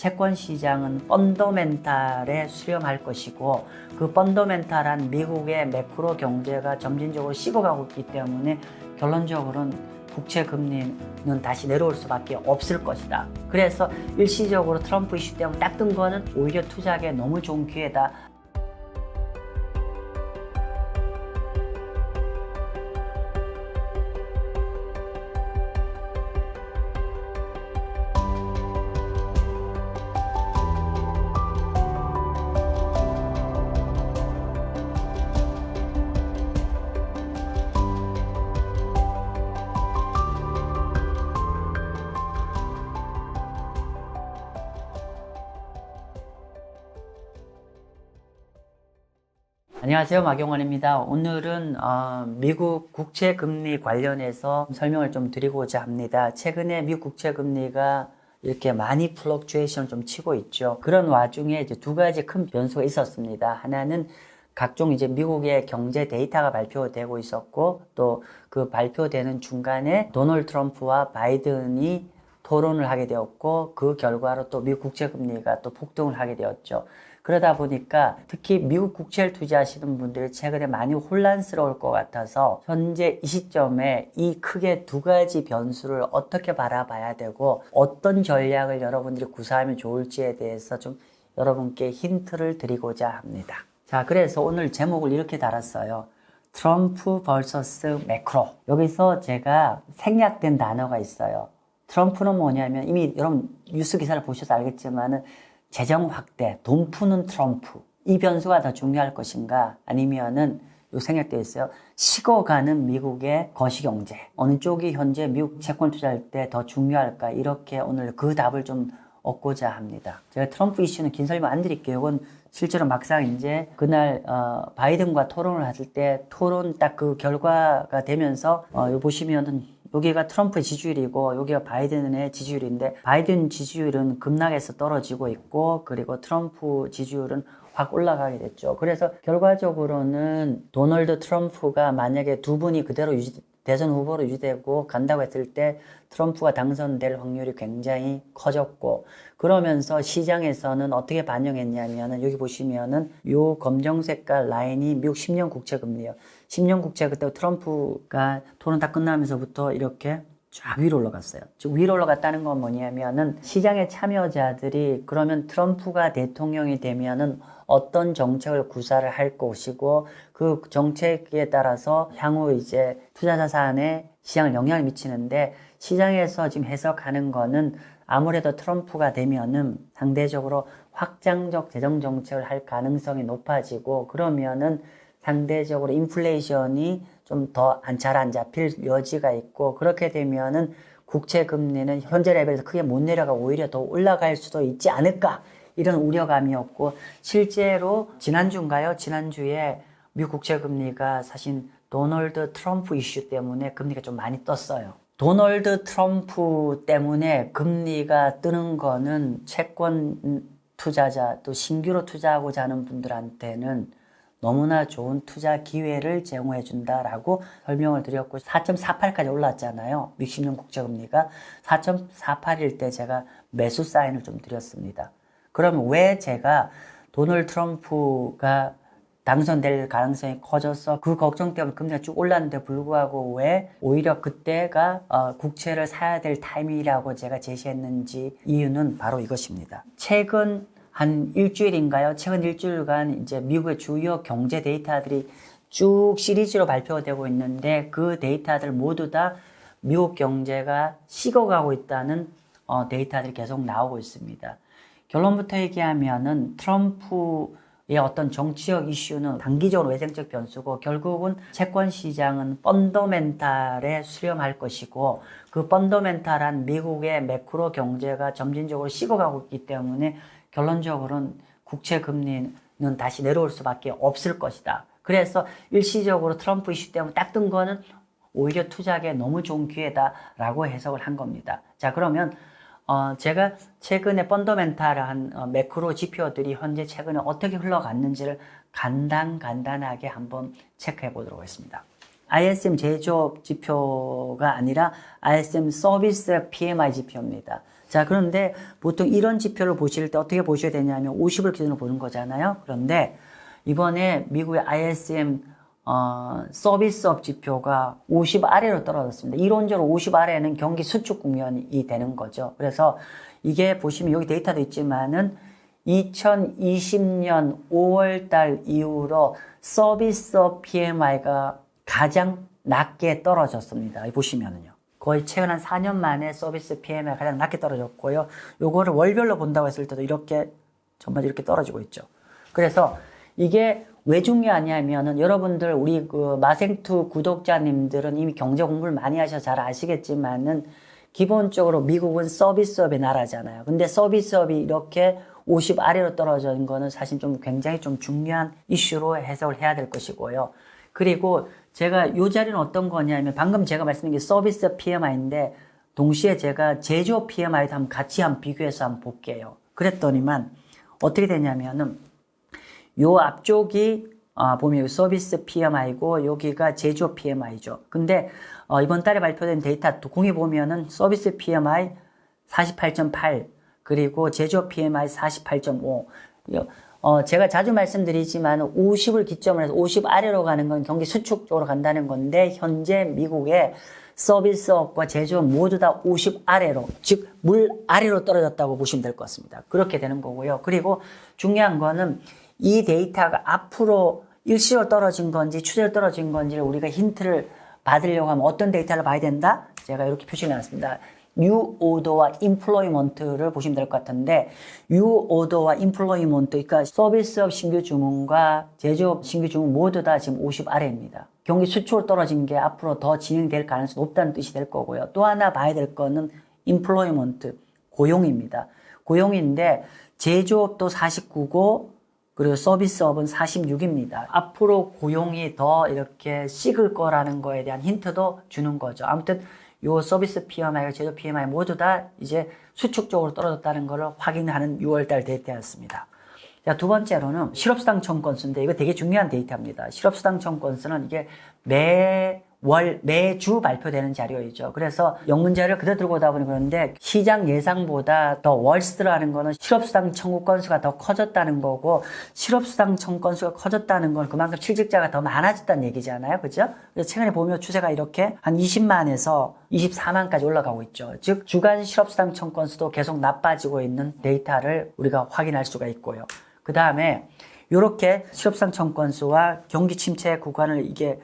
채권 시장은 펀더멘탈에 수렴할 것이고 그 펀더멘탈한 미국의 매크로 경제가 점진적으로 식어가고 있기 때문에 결론적으로는 국채 금리는 다시 내려올 수밖에 없을 것이다. 그래서 일시적으로 트럼프 이슈 때문에 딱 뜬 거는 오히려 투자하기에 너무 좋은 기회다. 안녕하세요, 마경원입니다. 오늘은 미국 국채 금리 관련해서 설명을 좀 드리고자 합니다. 최근에 미국 국채 금리가 이렇게 많이 플럭추에이션을 좀 치고 있죠. 그런 와중에 이제 두 가지 큰 변수가 있었습니다. 하나는 각종 이제 미국의 경제 데이터가 발표되고 있었고, 또 그 발표되는 중간에 도널드 트럼프와 바이든이 토론을 하게 되었고, 그 결과로 또 미국 국채 금리가 또 폭등을 하게 되었죠. 그러다 보니까 특히 미국 국채를 투자하시는 분들이 최근에 많이 혼란스러울 것 같아서 현재 이 시점에 이 크게 두 가지 변수를 어떻게 바라봐야 되고 어떤 전략을 여러분들이 구사하면 좋을지에 대해서 좀 여러분께 힌트를 드리고자 합니다. 자, 그래서 오늘 제목을 이렇게 달았어요. 트럼프 vs 매크로. 여기서 제가 생략된 단어가 있어요. 트럼프는 뭐냐면 이미 여러분 뉴스 기사를 보셔서 알겠지만은 재정 확대, 돈 푸는 트럼프. 이 변수가 더 중요할 것인가? 아니면은 요 생략되어 있어요. 식어가는 미국의 거시경제. 어느 쪽이 현재 미국 채권 투자할 때 더 중요할까? 이렇게 오늘 그 답을 좀 얻고자 합니다. 제가 트럼프 이슈는 긴 설명 안 드릴게요. 이건 실제로 막상 이제 그날 바이든과 토론을 하실 때 토론 딱 그 결과가 되면서 요 보시면은 여기가 트럼프의 지지율이고 여기가 바이든의 지지율인데 바이든 지지율은 급락해서 떨어지고 있고 그리고 트럼프 지지율은 확 올라가게 됐죠. 그래서 결과적으로는 도널드 트럼프가 만약에 두 분이 그대로 대선 후보로 유지되고 간다고 했을 때 트럼프가 당선될 확률이 굉장히 커졌고 그러면서 시장에서는 어떻게 반영했냐면은 여기 보시면은 요 검정 색깔 라인이 미국 10년 국채 금리예요. 10년 국채 그때 트럼프가 토론 다 끝나면서부터 이렇게 쫙 위로 올라갔어요. 즉 위로 올라갔다는 건 뭐냐면은 시장의 참여자들이 그러면 트럼프가 대통령이 되면은 어떤 정책을 구사를 할 것이고 그 정책에 따라서 향후 이제 투자 자산에 시장을 영향을 미치는데 시장에서 지금 해석하는 거는 아무래도 트럼프가 되면은 상대적으로 확장적 재정 정책을 할 가능성이 높아지고 그러면은 상대적으로 인플레이션이 좀 더 잘 안 잡힐 여지가 있고 그렇게 되면은 국채 금리는 현재 레벨에서 크게 못 내려가고 오히려 더 올라갈 수도 있지 않을까 이런 우려감이었고 실제로 지난주인가요? 지난주에 미국 국채 금리가 사실 도널드 트럼프 이슈 때문에 금리가 좀 많이 떴어요. 도널드 트럼프 때문에 금리가 뜨는 거는 채권 투자자 또 신규로 투자하고자 하는 분들한테는 너무나 좋은 투자 기회를 제공해 준다라고 설명을 드렸고 4.48까지 올랐잖아요. 60년 국채금리가 4.48일 때 제가 매수 사인을 좀 드렸습니다. 그러면 왜 제가 도널드 트럼프가 당선될 가능성이 커져서 그 걱정 때문에 금리가 쭉 올랐는데 불구하고 왜 오히려 그때가 국채를 사야 될 타이밍이라고 제가 제시했는지 이유는 바로 이것입니다. 최근 한 일주일인가요? 최근 일주일간 이제 미국의 주요 경제 데이터들이 쭉 시리즈로 발표되고 있는데 그 데이터들 모두 다 미국 경제가 식어가고 있다는 데이터들이 계속 나오고 있습니다. 결론부터 얘기하면은 트럼프의 어떤 정치적 이슈는 단기적으로 외생적 변수고 결국은 채권 시장은 펀더멘탈에 수렴할 것이고 그 펀더멘탈한 미국의 매크로 경제가 점진적으로 식어가고 있기 때문에 결론적으로는 국채 금리는 다시 내려올 수밖에 없을 것이다. 그래서 일시적으로 트럼프 이슈 때문에 딱 뜬 거는 오히려 투자하기에 너무 좋은 기회다라고 해석을 한 겁니다. 자, 그러면 제가 최근에 펀더멘탈한 매크로 지표들이 현재 최근에 어떻게 흘러갔는지를 간단하게 한번 체크해 보도록 하겠습니다. ISM 제조업 지표가 아니라 ISM 서비스 PMI 지표입니다. 자, 그런데 보통 이런 지표를 보실 때 어떻게 보셔야 되냐면 50을 기준으로 보는 거잖아요. 그런데 이번에 미국의 ISM 서비스업 지표가 50 아래로 떨어졌습니다. 이론적으로 50 아래는 경기 수축 국면이 되는 거죠. 그래서 이게 보시면 여기 데이터도 있지만은 2020년 5월 달 이후로 서비스업 PMI가 가장 낮게 떨어졌습니다. 보시면은요. 거의 최근 한 4년 만에 서비스 PMI가 가장 낮게 떨어졌고요. 요거를 월별로 본다고 했을 때도 이렇게 정말 이렇게 떨어지고 있죠. 그래서 이게 왜 중요하냐면은 여러분들 우리 그 마생투 구독자님들은 이미 경제 공부를 많이 하셔서 잘 아시겠지만은 기본적으로 미국은 서비스업의 나라잖아요. 근데 서비스업이 이렇게 50 아래로 떨어진 거는 사실 좀 굉장히 좀 중요한 이슈로 해석을 해야 될 것이고요. 그리고 제가 요 자리는 어떤 거냐면 방금 제가 말씀드린 게 서비스 PMI인데 동시에 제가 제조업 PMI도 한번 같이 비교해서 한번 볼게요. 그랬더니만 어떻게 되냐면은 요 앞쪽이 보면 여기 서비스 PMI고 여기가 제조업 PMI죠. 근데 이번 달에 발표된 데이터 공이 보면은 서비스 PMI 48.8 그리고 제조업 PMI 48.5 제가 자주 말씀드리지만 50을 기점으로 해서 50 아래로 가는 건 경기 수축 쪽으로 간다는 건데 현재 미국의 서비스업과 제조업 모두 다 50 아래로 즉 물 아래로 떨어졌다고 보시면 될 것 같습니다. 그렇게 되는 거고요. 그리고 중요한 거는 이 데이터가 앞으로 일시로 떨어진 건지 추세로 떨어진 건지를 우리가 힌트를 받으려고 하면 어떤 데이터를 봐야 된다? 제가 이렇게 표시해 놨습니다. 뉴 오더와 임플로이먼트를 보시면 될 것 같은데 뉴 오더와 임플로이먼트 그러니까 서비스업 신규 주문과 제조업 신규 주문 모두 다 지금 50 아래입니다. 경기 수축으로 떨어진 게 앞으로 더 진행될 가능성이 높다는 뜻이 될 거고요. 또 하나 봐야 될 거는 임플로이먼트 고용입니다. 고용인데 제조업도 49고 그리고 서비스업은 46입니다. 앞으로 고용이 더 이렇게 식을 거라는 거에 대한 힌트도 주는 거죠. 아무튼 요 서비스 PMI와 제조 PMI 모두 다 이제 수축적으로 떨어졌다는 것을 확인하는 6월달 데이터였습니다. 자, 두 번째로는 실업수당 청건수인데 이거 되게 중요한 데이터입니다. 실업수당 청건수는 이게 매주 발표되는 자료이죠. 그래서 영문자를 그대로 들고 오다 보니 그런데 시장 예상보다 더 월스트라는 거는 실업수당 청구 건수가 더 커졌다는 거고 실업수당 청구 건수가 커졌다는 건 그만큼 실직자가 더 많아졌다는 얘기잖아요. 그죠? 그래서 최근에 보면 추세가 이렇게 한 20만에서 24만까지 올라가고 있죠. 즉 주간 실업수당 청구 건수도 계속 나빠지고 있는 데이터를 우리가 확인할 수가 있고요. 그 다음에 이렇게 실업수당 청구 건수와 경기 침체 구간을 이게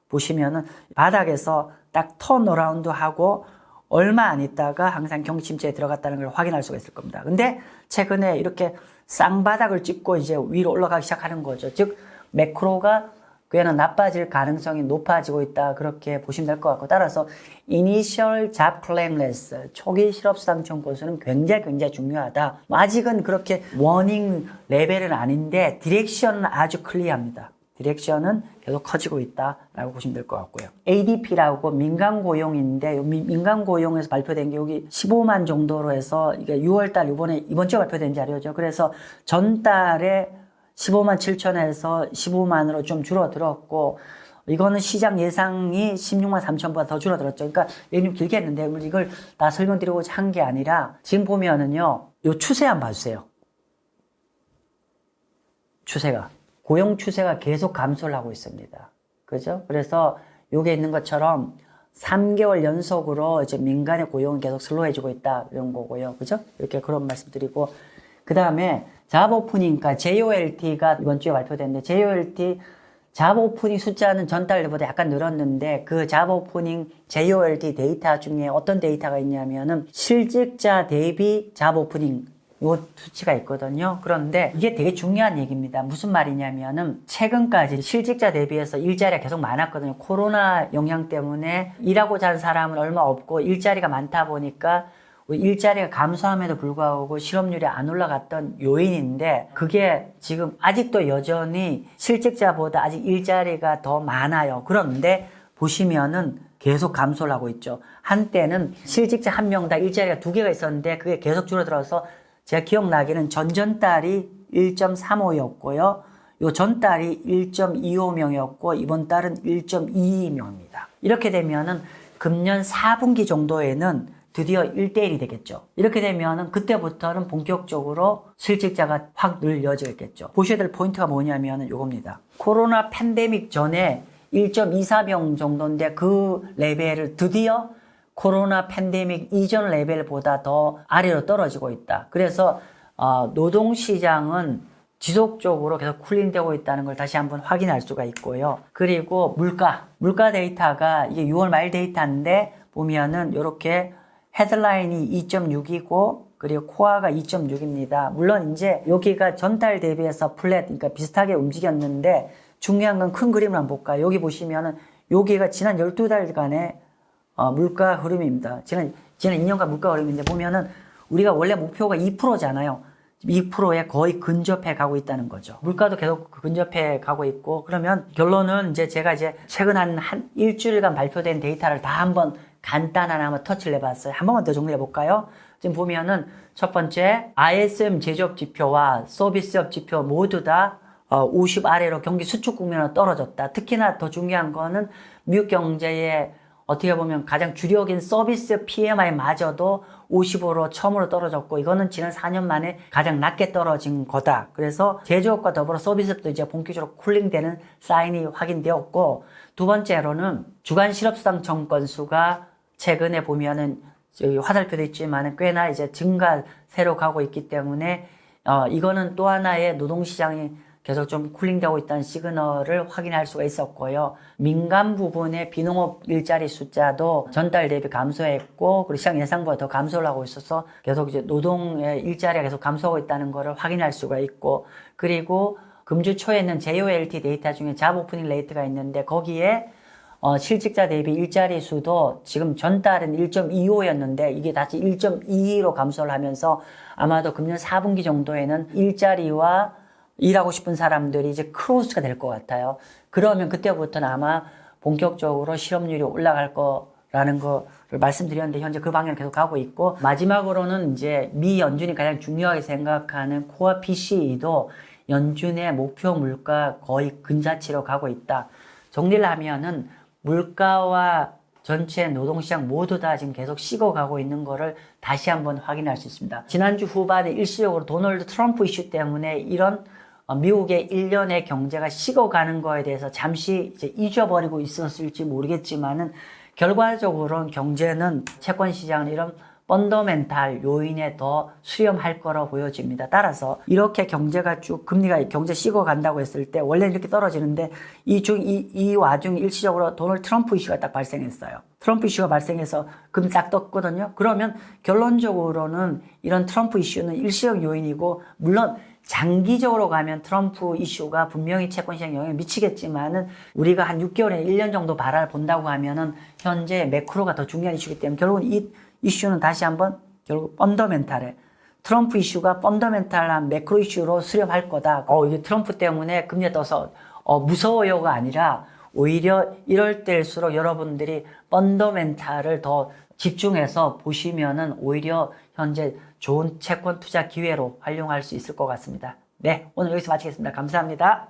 보시면은 바닥에서 딱 턴어라운드 하고 얼마 안 있다가 항상 경기 침체에 들어갔다는 걸 확인할 수가 있을 겁니다. 근데 최근에 이렇게 쌍바닥을 찍고 이제 위로 올라가기 시작하는 거죠. 즉 매크로가 꽤나 나빠질 가능성이 높아지고 있다. 그렇게 보시면 될 것 같고 따라서 Initial Job Claimless 초기 실업수당 청구수는 굉장히 중요하다. 아직은 그렇게 워닝 레벨은 아닌데 디렉션은 아주 클리어합니다. 디렉션은 계속 커지고 있다라고 보시면 될 것 같고요. ADP라고 민간 고용인데 민간 고용에서 발표된 게 여기 15만 정도로 해서 이게 6월달 이번 주에 발표된 자료죠. 그래서 전달에 15만 7천에서 15만으로 좀 줄어들었고 이거는 시장 예상이 16만 3천보다 더 줄어들었죠. 그러니까 얘는 길게 했는데 이걸 다 설명드리고자 한 게 아니라 지금 보면은요. 요 추세 한번 봐주세요. 추세가. 고용 추세가 계속 감소를 하고 있습니다. 그죠? 그래서 요게 있는 것처럼 3개월 연속으로 이제 민간의 고용은 계속 슬로해지고 있다. 이런 거고요. 그죠? 이렇게 그런 말씀 드리고. 그 다음에 잡 오프닝, JOLT가 이번 주에 발표됐는데, JOLT, 잡 오프닝 숫자는 전달보다 약간 늘었는데, 그 잡 오프닝 JOLT 데이터 중에 어떤 데이터가 있냐면은, 실직자 대비 잡 오프닝, 요 수치가 있거든요. 그런데 이게 되게 중요한 얘기입니다. 무슨 말이냐면은 최근까지 실직자 대비해서 일자리가 계속 많았거든요. 코로나 영향 때문에 일하고자 하는 사람은 얼마 없고 일자리가 많다 보니까 일자리가 감소함에도 불구하고 실업률이 안 올라갔던 요인인데 그게 지금 아직도 여전히 실직자보다 아직 일자리가 더 많아요. 그런데 보시면은 계속 감소를 하고 있죠. 한때는 실직자 한 명당 일자리가 2개가 있었는데 그게 계속 줄어들어서 제가 기억나기는 전달이 1.35였고요. 요 전달이 1.25명이었고 이번 달은 1.22명입니다. 이렇게 되면은 금년 4분기 정도에는 드디어 1대1이 되겠죠. 이렇게 되면은 그때부터는 본격적으로 실직자가 확 늘려지겠죠. 보셔야 될 포인트가 뭐냐면은 요겁니다. 코로나 팬데믹 전에 1.24병 정도인데 그 레벨을 드디어 코로나 팬데믹 이전 레벨보다 더 아래로 떨어지고 있다. 그래서 노동시장은 지속적으로 계속 쿨링되고 있다는 걸 다시 한번 확인할 수가 있고요. 그리고 물가 데이터가 이게 6월 말 데이터인데 보면은 이렇게 헤드라인이 2.6이고 그리고 코어가 2.6입니다. 물론 이제 여기가 전달 대비해서 플랫, 그러니까 비슷하게 움직였는데 중요한 건 큰 그림을 한번 볼까요? 여기 보시면은 여기가 지난 12달간의 물가 흐름입니다. 지난 2년간 물가 흐름인데 보면은 우리가 원래 목표가 2%잖아요. 2%에 거의 근접해 가고 있다는 거죠. 물가도 계속 근접해 가고 있고 그러면 결론은 이제 제가 최근 한 일주일간 발표된 데이터를 다 한번 간단한 한번 터치를 해봤어요. 한 번만 더 정리해 볼까요? 지금 보면은 첫 번째 ISM 제조업 지표와 서비스업 지표 모두 다 50 아래로 경기 수축 국면으로 떨어졌다. 특히나 더 중요한 거는 미국 경제의 어떻게 보면 가장 주력인 서비스 PMI마저도 50으로 처음으로 떨어졌고 이거는 지난 4년 만에 가장 낮게 떨어진 거다. 그래서 제조업과 더불어 서비스업도 이제 본격적으로 쿨링되는 사인이 확인되었고 두 번째로는 주간 실업수당 청건 수가 최근에 보면은 여기 화살표도 있지만 꽤나 이제 증가세로 가고 있기 때문에 이거는 또 하나의 노동시장이 계속 좀 쿨링되고 있다는 시그널을 확인할 수가 있었고요. 민간 부분의 비농업 일자리 숫자도 전달 대비 감소했고, 그리고 시장 예상보다 더 감소를 하고 있어서 계속 이제 노동의 일자리가 계속 감소하고 있다는 것을 확인할 수가 있고, 그리고 금주 초에는 JOLT 데이터 중에 잡 오프닝 레이트가 있는데 거기에 실직자 대비 일자리 수도 지금 전달은 1.25였는데 이게 다시 1.22로 감소를 하면서 아마도 금년 4분기 정도에는 일자리와 일하고 싶은 사람들이 이제 크로스가 될 것 같아요. 그러면 그때부터는 아마 본격적으로 실업률이 올라갈 거라는 거를 말씀드렸는데 현재 그 방향을 계속 가고 있고 마지막으로는 이제 미 연준이 가장 중요하게 생각하는 코어 PCE도 연준의 목표 물가 거의 근사치로 가고 있다. 정리를 하면은 물가와 전체 노동시장 모두 다 지금 계속 식어가고 있는 거를 다시 한번 확인할 수 있습니다. 지난주 후반에 일시적으로 도널드 트럼프 이슈 때문에 이런 미국의 1년의 경제가 식어가는 거에 대해서 잠시 이제 잊어버리고 있었을지 모르겠지만은 결과적으로는 경제는 채권 시장은 이런 펀더멘탈 요인에 더 수렴할 거라고 보여집니다. 따라서 이렇게 경제가 쭉 경제 식어간다고 했을 때 원래 이렇게 떨어지는데 이 와중에 일시적으로 도널드 트럼프 이슈가 딱 발생했어요. 트럼프 이슈가 발생해서 금 딱 떴거든요. 그러면 결론적으로는 이런 트럼프 이슈는 일시적 요인이고 물론 장기적으로 가면 트럼프 이슈가 분명히 채권 시장에 영향을 미치겠지만은 우리가 한 6개월에 1년 정도 바라본다고 하면은 현재 매크로가 더 중요한 이슈이기 때문에 결국은 이 이슈는 다시 한번 결국 펀더멘탈에 트럼프 이슈가 펀더멘탈한 매크로 이슈로 수렴할 거다. 이게 트럼프 때문에 금리가 떠서 무서워요가 아니라 오히려 이럴 때일수록 여러분들이 펀더멘탈을 더 집중해서 보시면은 오히려 현재 좋은 채권 투자 기회로 활용할 수 있을 것 같습니다. 네, 오늘 여기서 마치겠습니다. 감사합니다.